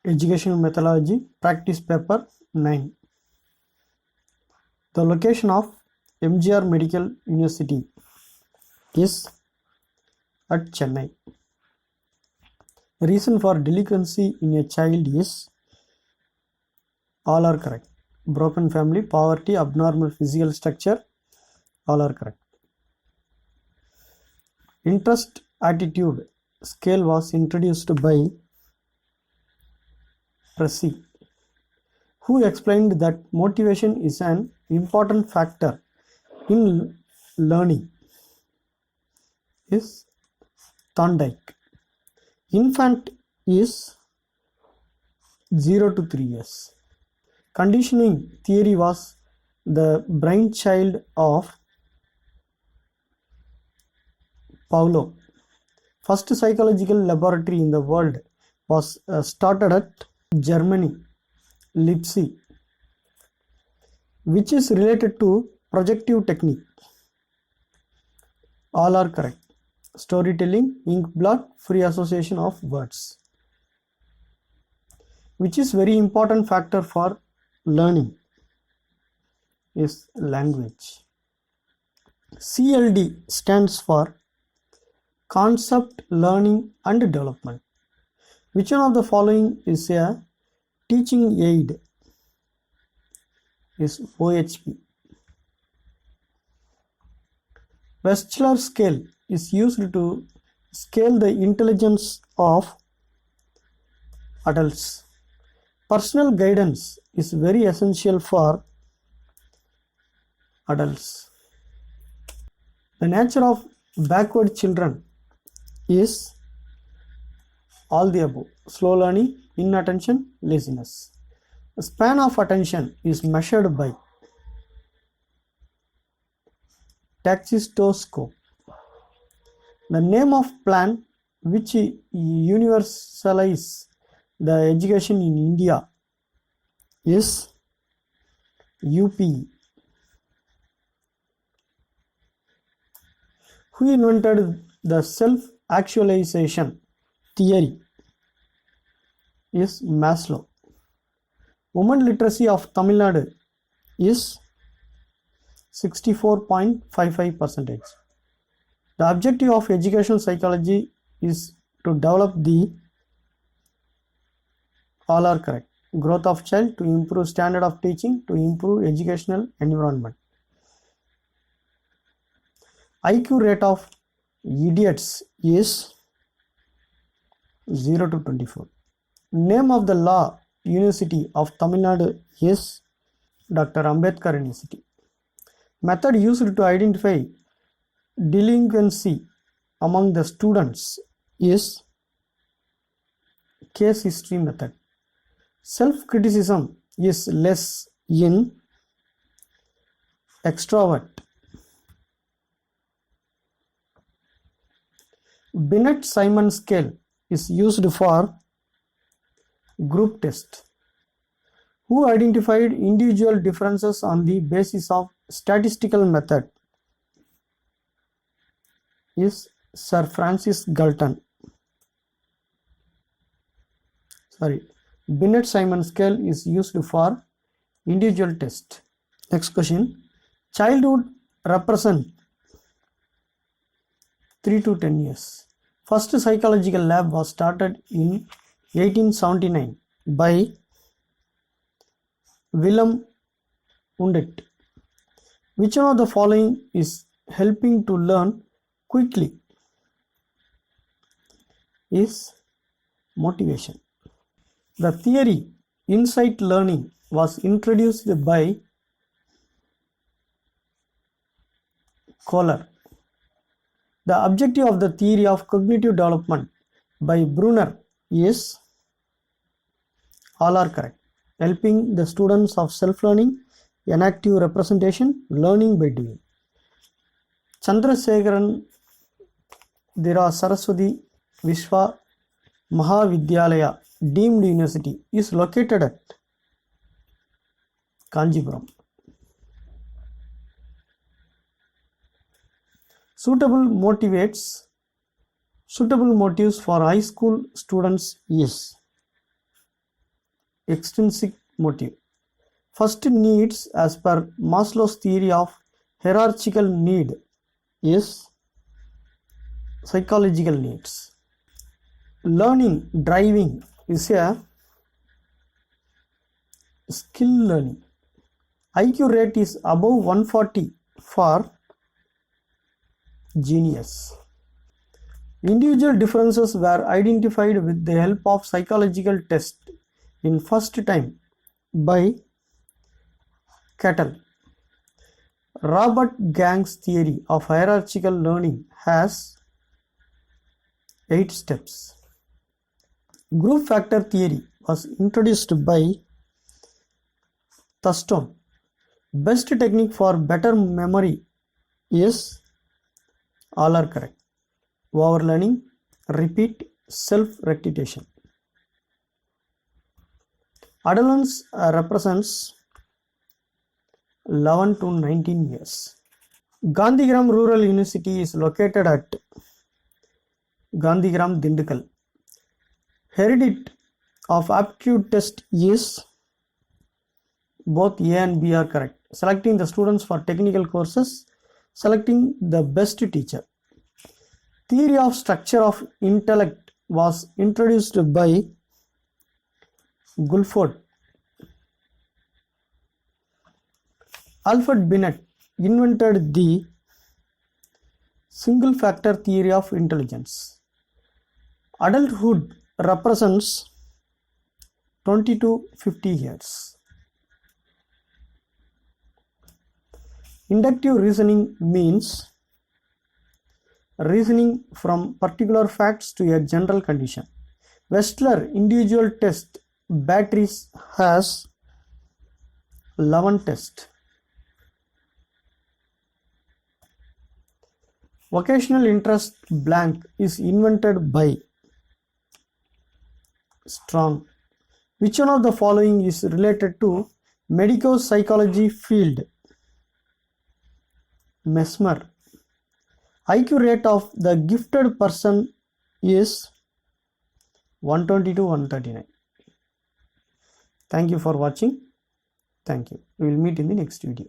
Educational methodology, practice paper 9. The location of MGR Medical University is at Chennai. The reason for delinquency in a child is all are correct. Broken family, poverty, abnormal physical structure, all are correct. Interest attitude scale was introduced by Pressey, who explained that motivation is an important factor in learning. Is Thorndike. Infant is 0 to 3 years. Conditioning theory was the brainchild of Pavlov. First psychological laboratory in the world was started at Germany, Leipzig, which is related to projective technique. All are correct. Storytelling, ink blot, free association of words, which is very important factor for learning, is language. CLD stands for concept, learning and development. Which one of the following is a teaching aid? Is OHP. Wechsler scale is used to scale the intelligence of adults. Personal guidance is very essential for adults. The nature of backward children is all the above: slow learning, inattention, laziness. The span of attention is measured by Taxistoscope. The name of plan which universalize the education in India is UPE. Who invented the self-actualization theory? Is Maslow. Women literacy of Tamil Nadu is 64.55%. The objective of educational psychology is to develop the all are correct. Growth of child, to improve standard of teaching, to improve educational environment. IQ rate of idiots is 0 to 24. Name of the law University of Tamil Nadu is Dr. Ambedkar University. Method used to identify delinquency among the students is case history method. Self-criticism is less in extrovert. Binet-Simon scale is used for group test. Who identified individual differences on the basis of statistical method? Is Sir Francis Galton. Binet-Simon scale is used for individual test. Next question. Childhood represent 3 to 10 years. First psychological lab was started in 1879 by Willem Wundt. Which one of the following is helping to learn quickly? Is motivation. The theory insight learning was introduced by Kohler. The objective of the theory of cognitive development by Brunner is all are correct. Helping the students of self-learning, inactive representation, learning by doing. Chandrasekharan Dira Saraswati Vishwa Mahavidyalaya deemed university is located at Kanjipuram. Suitable motives for high school students is extrinsic motive. First needs as per Maslow's theory of hierarchical need is psychological needs. Learning, driving is a skill learning. IQ rate is above 140 for genius. Individual differences were identified with the help of psychological test in first time by Cattell. Robert Gang's theory of hierarchical learning has 8 steps. Group factor theory was introduced by Thurston. Best technique for better memory is all are correct. Overlearning, repeat, self-rectification. Adolescence represents 11 to 19 years. Gandhigram Rural University is located at Gandhigram, Dindigul. Heredity of aptitude test is both A and B are correct. Selecting the students for technical courses, selecting the best teacher. Theory of structure of intellect was introduced by Guilford. Alfred Binet invented the single factor theory of intelligence. Adulthood represents 20 to 50 years. Inductive reasoning means reasoning from particular facts to a general condition. Wechsler individual test batteries has 11 tests. Vocational interest blank is invented by Strong. Which one of the following is related to medico-psychology field? Mesmer. IQ rate of the gifted person is 120 to 139. Thank you for watching. Thank you. We will meet in the next video.